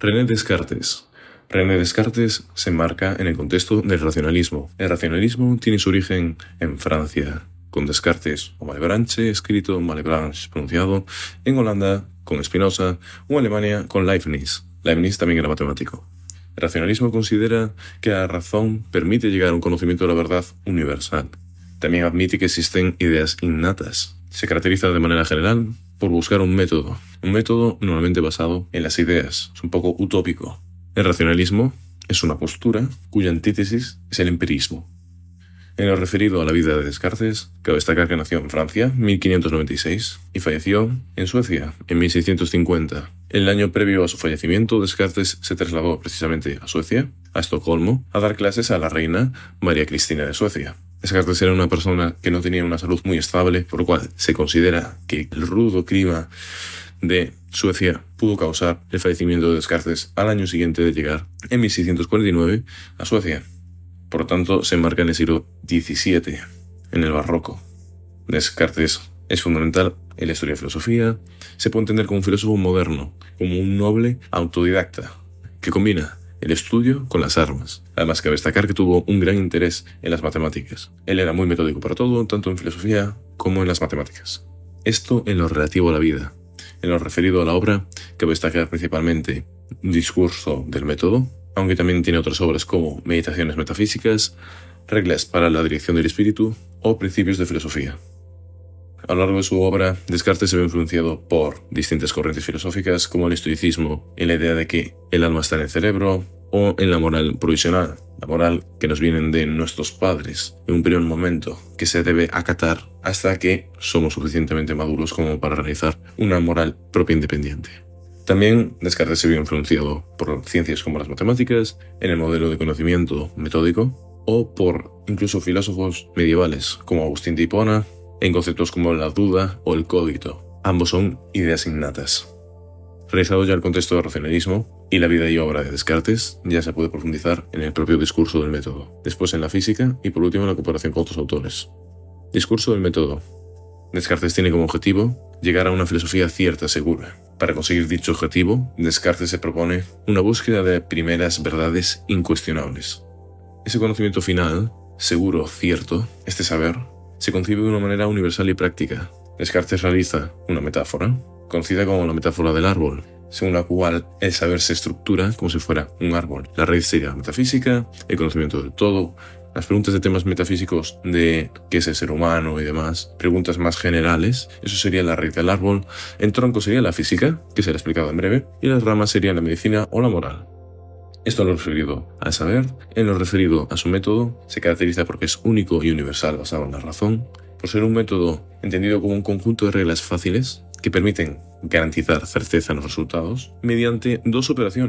René Descartes. René Descartes se enmarca en el contexto del racionalismo. El racionalismo tiene su origen en Francia, con Descartes o Malebranche, escrito Malebranche pronunciado, en Holanda con Spinoza o en Alemania con Leibniz. Leibniz también era matemático. El racionalismo considera que la razón permite llegar a un conocimiento de la verdad universal. También admite que existen ideas innatas. Se caracteriza de manera general por buscar un método normalmente basado en las ideas. Es un poco utópico. El racionalismo es una postura cuya antítesis es el empirismo. En lo referido a la vida de Descartes, cabe destacar que nació en Francia, 1596, y falleció en Suecia, en 1650. El año previo a su fallecimiento, Descartes se trasladó precisamente a Suecia, a Estocolmo, a dar clases a la reina María Cristina de Suecia. Descartes era una persona que no tenía una salud muy estable, por lo cual se considera que el rudo clima de Suecia pudo causar el fallecimiento de Descartes al año siguiente de llegar, en 1649, a Suecia. Por lo tanto, se enmarca en el siglo XVII, en el barroco. Descartes es fundamental en la historia de filosofía. Se puede entender como un filósofo moderno, como un noble autodidacta, que combina el estudio con las armas. Además, cabe destacar que tuvo un gran interés en las matemáticas. Él era muy metódico para todo, tanto en filosofía como en las matemáticas. Esto en lo relativo a la vida. En lo referido a la obra, cabe destacar principalmente un discurso del método, aunque también tiene otras obras como Meditaciones metafísicas, Reglas para la dirección del espíritu o Principios de filosofía. A lo largo de su obra, Descartes se ve influenciado por distintas corrientes filosóficas como el estoicismo, en la idea de que el alma está en el cerebro, o en la moral provisional, la moral que nos viene de nuestros padres, en un primer momento que se debe acatar hasta que somos suficientemente maduros como para realizar una moral propia independiente. También Descartes se vio influenciado por ciencias como las matemáticas, en el modelo de conocimiento metódico, o por incluso filósofos medievales como Agustín de Hipona, en conceptos como la duda o el cogito. Ambos son ideas innatas. Realizado ya el contexto del racionalismo y la vida y obra de Descartes, ya se puede profundizar en el propio discurso del método, después en la física y por último en la comparación con otros autores. Discurso del método. Descartes tiene como objetivo llegar a una filosofía cierta, segura. Para conseguir dicho objetivo, Descartes se propone una búsqueda de primeras verdades incuestionables. Ese conocimiento final, seguro, cierto, este saber, se concibe de una manera universal y práctica. Descartes realiza una metáfora, conocida como la metáfora del árbol, según la cual el saber se estructura como si fuera un árbol. La raíz sería la metafísica, el conocimiento del todo, las preguntas de temas metafísicos de qué es el ser humano y demás, preguntas más generales, eso sería la raíz del árbol. El tronco sería la física, que será explicado en breve, y las ramas serían la medicina o la moral. Esto en lo referido al saber. En lo referido a su método, se caracteriza porque es único y universal basado en la razón, por ser un método entendido como un conjunto de reglas fáciles que permiten garantizar certeza en los resultados mediante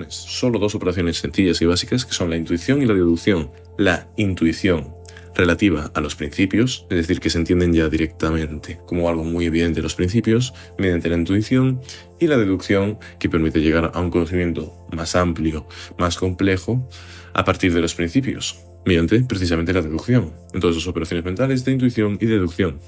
solo dos operaciones sencillas y básicas, que son la intuición y la deducción. La intuición relativa a los principios, es decir, que se entienden ya directamente como algo muy evidente los principios mediante la intuición, y la deducción, que permite llegar a un conocimiento más amplio, más complejo, a partir de los principios, mediante precisamente la deducción. Entonces, dos operaciones mentales de intuición y deducción.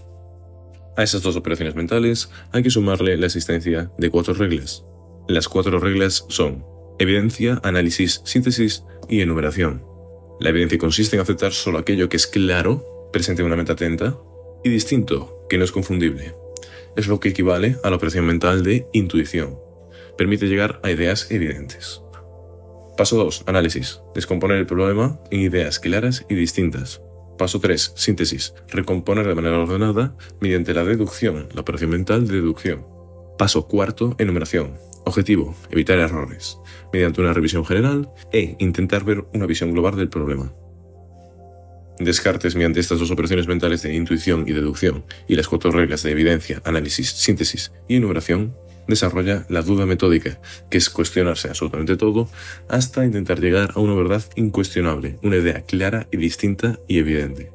A esas dos operaciones mentales hay que sumarle la existencia de 4 reglas. Las 4 reglas son evidencia, análisis, síntesis y enumeración. La evidencia consiste en aceptar solo aquello que es claro, presente en una mente atenta, y distinto, que no es confundible. Es lo que equivale a la operación mental de intuición. Permite llegar a ideas evidentes. Paso 2. Análisis. Descomponer el problema en ideas claras y distintas. Paso 3. Síntesis. Recomponer de manera ordenada mediante la deducción, la operación mental de deducción. Paso 4. Enumeración. Objetivo: evitar errores, mediante una revisión general e intentar ver una visión global del problema. Descartes, mediante estas dos operaciones mentales de intuición y deducción y las 4 reglas de evidencia, análisis, síntesis y enumeración, desarrolla la duda metódica, que es cuestionarse absolutamente todo hasta intentar llegar a una verdad incuestionable, una idea clara y distinta y evidente.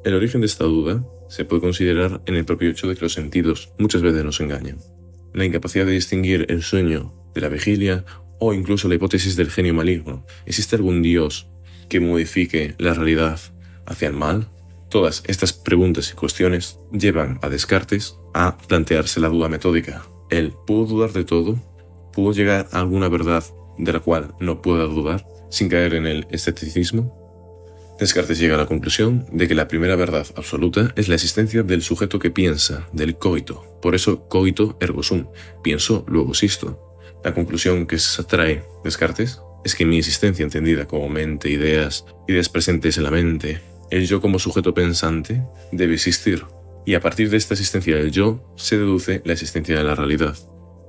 El origen de esta duda se puede considerar en el propio hecho de que los sentidos muchas veces nos engañan. La incapacidad de distinguir el sueño de la vigilia o incluso la hipótesis del genio maligno. ¿Existe algún dios que modifique la realidad hacia el mal? Todas estas preguntas y cuestiones llevan a Descartes a plantearse la duda metódica. Él pudo dudar de todo ¿Puedo llegar a alguna verdad de la cual no pueda dudar sin caer en el escepticismo? Descartes llega a la conclusión de que la primera verdad absoluta es la existencia del sujeto que piensa, del coito. Por eso, coito ergo sum, pienso, luego existo. La conclusión que se trae Descartes es que mi existencia entendida como mente, ideas presentes en la mente, el yo como sujeto pensante, debe existir. Y a partir de esta existencia del yo, se deduce la existencia de la realidad.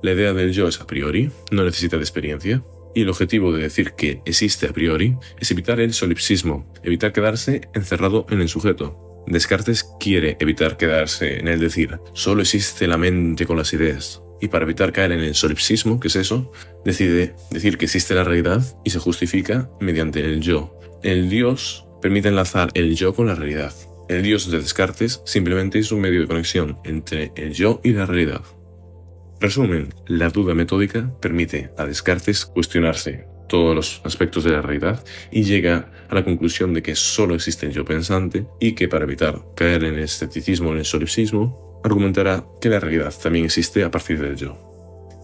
La idea del yo es a priori, no necesita de experiencia, y el objetivo de decir que existe a priori es evitar el solipsismo, evitar quedarse encerrado en el sujeto. Descartes quiere evitar quedarse en el decir, solo existe la mente con las ideas, y para evitar caer en el solipsismo, que es eso, decide decir que existe la realidad y se justifica mediante el yo. El Dios permite enlazar el yo con la realidad. El Dios de Descartes simplemente es un medio de conexión entre el yo y la realidad. Resumen, la duda metódica permite a Descartes cuestionarse todos los aspectos de la realidad y llega a la conclusión de que solo existe el yo pensante y que para evitar caer en el escepticismo o en el solipsismo, argumentará que la realidad también existe a partir del yo.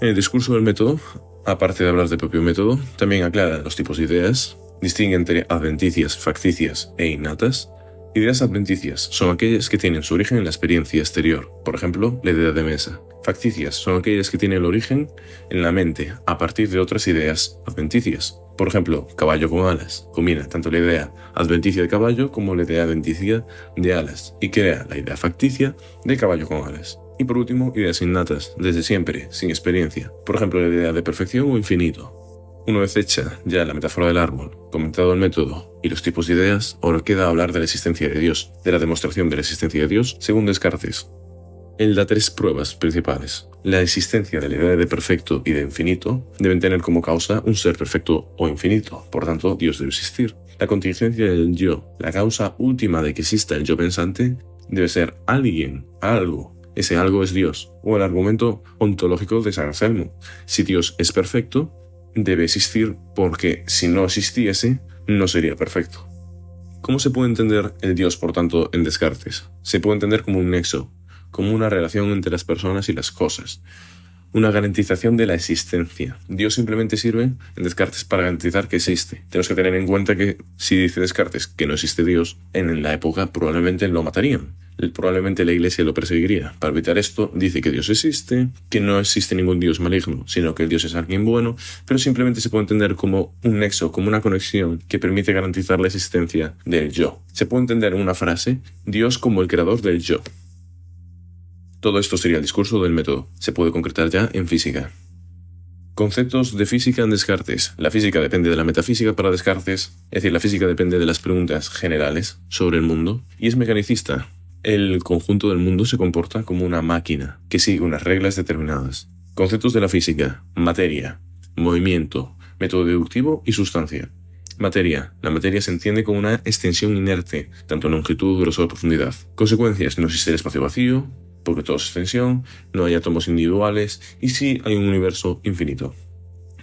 En el discurso del método, aparte de hablar del propio método, también aclara los tipos de ideas, distingue entre adventicias, facticias e innatas. Ideas adventicias son aquellas que tienen su origen en la experiencia exterior, por ejemplo, la idea de mesa. Facticias son aquellas que tienen el origen en la mente a partir de otras ideas adventicias. Por ejemplo, caballo con alas. Combina tanto la idea adventicia de caballo como la idea adventicia de alas y crea la idea facticia de caballo con alas. Y por último, ideas innatas, desde siempre, sin experiencia. Por ejemplo, la idea de perfección o infinito. Una vez hecha ya la metáfora del árbol, comentado el método y los tipos de ideas, ahora queda hablar de la existencia de Dios, de la demostración de la existencia de Dios según Descartes. Él da 3 pruebas principales. La existencia de la idea de perfecto y de infinito deben tener como causa un ser perfecto o infinito, por tanto Dios debe existir. La contingencia del yo, la causa última de que exista el yo pensante, debe ser alguien, algo. Ese algo es Dios, o el argumento ontológico de San Anselmo. Si Dios es perfecto, debe existir porque si no existiese, no sería perfecto. ¿Cómo se puede entender el Dios, por tanto, en Descartes? Se puede entender como un nexo, como una relación entre las personas y las cosas, una garantización de la existencia. Dios simplemente sirve en Descartes para garantizar que existe. Tenemos que tener en cuenta que si dice Descartes que no existe Dios, en la época probablemente lo matarían. Probablemente la iglesia lo perseguiría. Para evitar esto, dice que Dios existe, que no existe ningún Dios maligno, sino que el Dios es alguien bueno, pero simplemente se puede entender como un nexo, como una conexión que permite garantizar la existencia del yo. Se puede entender en una frase, Dios como el creador del yo. Todo esto sería el discurso del método. Se puede concretar ya en física. Conceptos de física en Descartes. La física depende de la metafísica para Descartes, es decir, la física depende de las preguntas generales sobre el mundo y es mecanicista. El conjunto del mundo se comporta como una máquina que sigue unas reglas determinadas. Conceptos de la física. Materia, movimiento, método deductivo y sustancia. Materia. La materia se entiende como una extensión inerte, tanto en longitud, grosor, profundidad. Consecuencias. No existe el espacio vacío, porque todo es extensión, no hay átomos individuales y sí hay un universo infinito.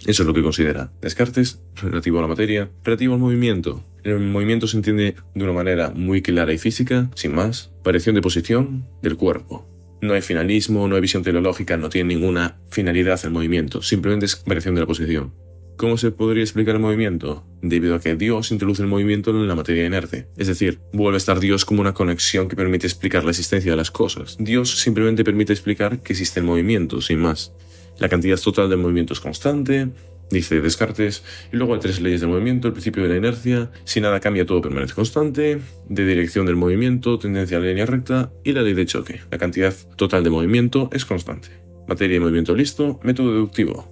Eso es lo que considera Descartes relativo a la materia. Relativo al movimiento. El movimiento se entiende de una manera muy clara y física, sin más. Variación de posición del cuerpo. No hay finalismo, no hay visión teleológica, no tiene ninguna finalidad el movimiento. Simplemente es variación de la posición. ¿Cómo se podría explicar el movimiento? Debido a que Dios introduce el movimiento en la materia inerte. Es decir, vuelve a estar Dios como una conexión que permite explicar la existencia de las cosas. Dios simplemente permite explicar que existe el movimiento, sin más. La cantidad total del movimiento es constante, dice Descartes, y luego hay 3 leyes del movimiento, el principio de la inercia, si nada cambia todo permanece constante, de dirección del movimiento, tendencia a la línea recta, y la ley de choque. La cantidad total de movimiento es constante. Materia y movimiento listo, método deductivo.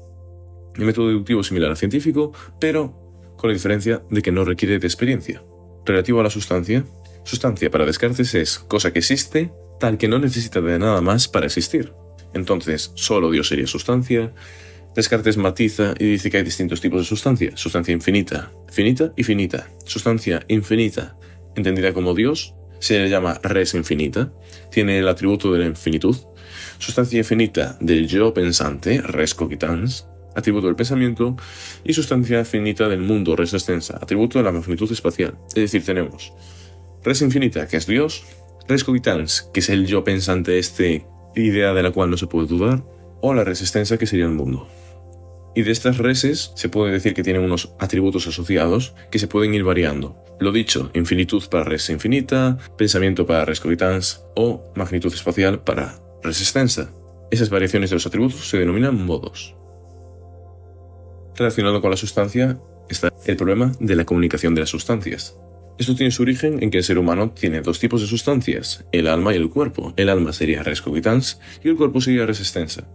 El método deductivo es similar al científico, pero con la diferencia de que no requiere de experiencia. Relativo a la sustancia, sustancia para Descartes es cosa que existe, tal que no necesita de nada más para existir. Entonces, solo Dios sería sustancia. Descartes matiza y dice que hay distintos tipos de sustancia. Sustancia infinita, finita y finita. Sustancia infinita, entendida como Dios, se le llama res infinita. Tiene el atributo de la infinitud. Sustancia infinita del yo pensante, res cogitans, atributo del pensamiento. Y sustancia finita del mundo, res extensa, atributo de la magnitud espacial. Es decir, tenemos res infinita, que es Dios. Res cogitans, que es el yo pensante idea de la cual no se puede dudar, o la res extensa, que sería el mundo. Y de estas reses se puede decir que tienen unos atributos asociados que se pueden ir variando. Lo dicho, infinitud para res infinita, pensamiento para res cogitans o magnitud espacial para res extensa. Esas variaciones de los atributos se denominan modos. Relacionado con la sustancia está el problema de la comunicación de las sustancias. Esto tiene su origen en que el ser humano tiene dos tipos de sustancias, el alma y el cuerpo. El alma sería res cogitans y el cuerpo sería res extensa.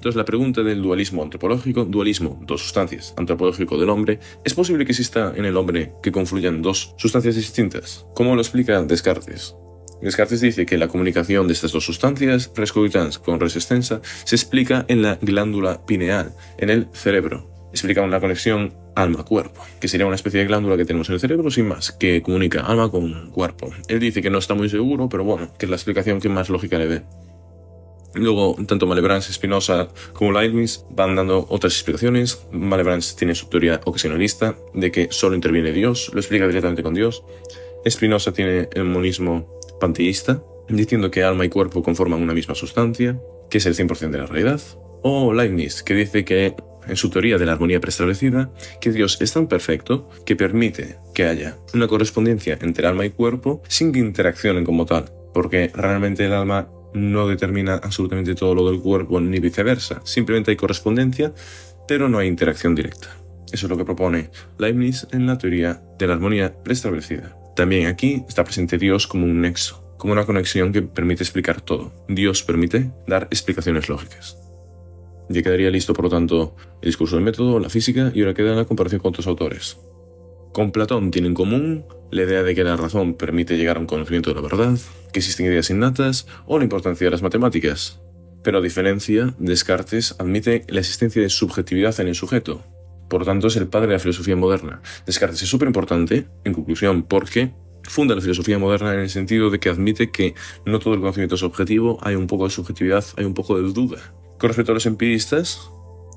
Entonces la pregunta del dualismo antropológico, dualismo, dos sustancias, antropológico del hombre, ¿es posible que exista en el hombre que confluyan dos sustancias distintas? ¿Cómo lo explica Descartes? Descartes dice que la comunicación de estas dos sustancias, res cogitans con res extensa, se explica en la glándula pineal, en el cerebro. Explica una conexión alma-cuerpo, que sería una especie de glándula que tenemos en el cerebro sin más, que comunica alma con cuerpo. Él dice que no está muy seguro, pero bueno, que es la explicación que más lógica le ve. Luego, tanto Malebranche, Spinoza como Leibniz van dando otras explicaciones. Malebranche tiene su teoría ocasionalista de que solo interviene Dios, lo explica directamente con Dios. Spinoza tiene el monismo panteísta, diciendo que alma y cuerpo conforman una misma sustancia, que es el 100% de la realidad. O Leibniz, que dice que en su teoría de la armonía preestablecida, que Dios es tan perfecto que permite que haya una correspondencia entre alma y cuerpo sin que interaccionen como tal, porque realmente el alma no determina absolutamente todo lo del cuerpo ni viceversa, simplemente hay correspondencia, pero no hay interacción directa. Eso es lo que propone Leibniz en la teoría de la armonía preestablecida. También aquí está presente Dios como un nexo, como una conexión que permite explicar todo. Dios permite dar explicaciones lógicas. Ya quedaría listo, por lo tanto, el discurso del método, la física, y ahora queda la comparación con otros autores. Con Platón tiene en común la idea de que la razón permite llegar a un conocimiento de la verdad, que existen ideas innatas o la importancia de las matemáticas. Pero a diferencia, Descartes admite la existencia de subjetividad en el sujeto. Por lo tanto, es el padre de la filosofía moderna. Descartes es súper importante, en conclusión, porque funda la filosofía moderna en el sentido de que admite que no todo el conocimiento es objetivo, hay un poco de subjetividad, hay un poco de duda. Con respecto a los empiristas,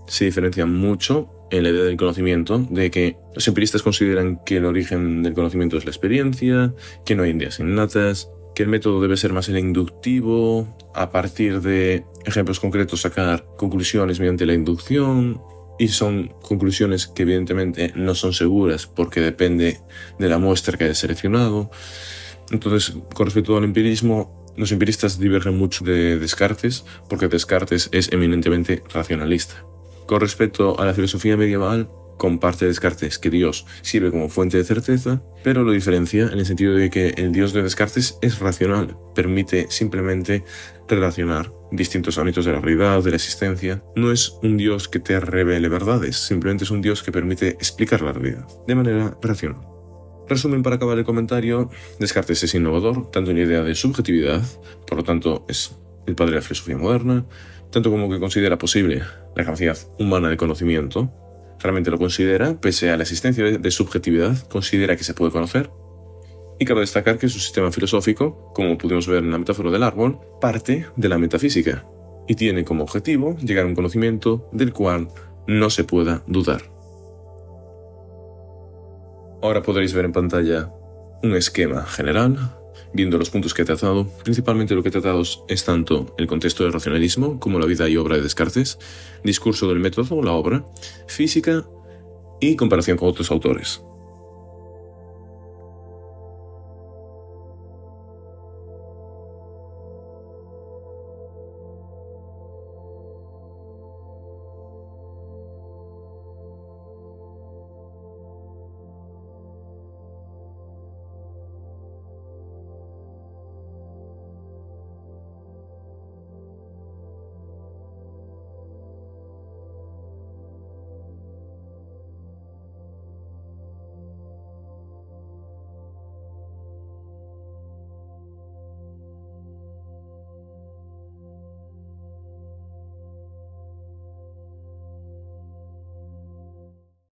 se diferencian mucho en la idea del conocimiento, de que los empiristas consideran que el origen del conocimiento es la experiencia, que no hay ideas innatas, que el método debe ser más el inductivo, a partir de ejemplos concretos sacar conclusiones mediante la inducción, y son conclusiones que evidentemente no son seguras porque depende de la muestra que haya seleccionado. Entonces, con respecto al empirismo, los empiristas divergen mucho de Descartes, porque Descartes es eminentemente racionalista. Con respecto a la filosofía medieval, comparte Descartes que Dios sirve como fuente de certeza, pero lo diferencia en el sentido de que el Dios de Descartes es racional, permite simplemente relacionar distintos ámbitos de la realidad, de la existencia. No es un Dios que te revele verdades, simplemente es un Dios que permite explicar la realidad de manera racional. Resumen para acabar el comentario, Descartes es innovador, tanto en la idea de subjetividad, por lo tanto es el padre de la filosofía moderna, tanto como que considera posible la capacidad humana de conocimiento, realmente lo considera, pese a la existencia de subjetividad, considera que se puede conocer. Y cabe destacar que su sistema filosófico, como pudimos ver en la metáfora del árbol, parte de la metafísica y tiene como objetivo llegar a un conocimiento del cual no se pueda dudar. Ahora podréis ver en pantalla un esquema general, viendo los puntos que he tratado. Principalmente lo que he tratado es tanto el contexto del racionalismo como la vida y obra de Descartes, discurso del método, la obra, física y comparación con otros autores.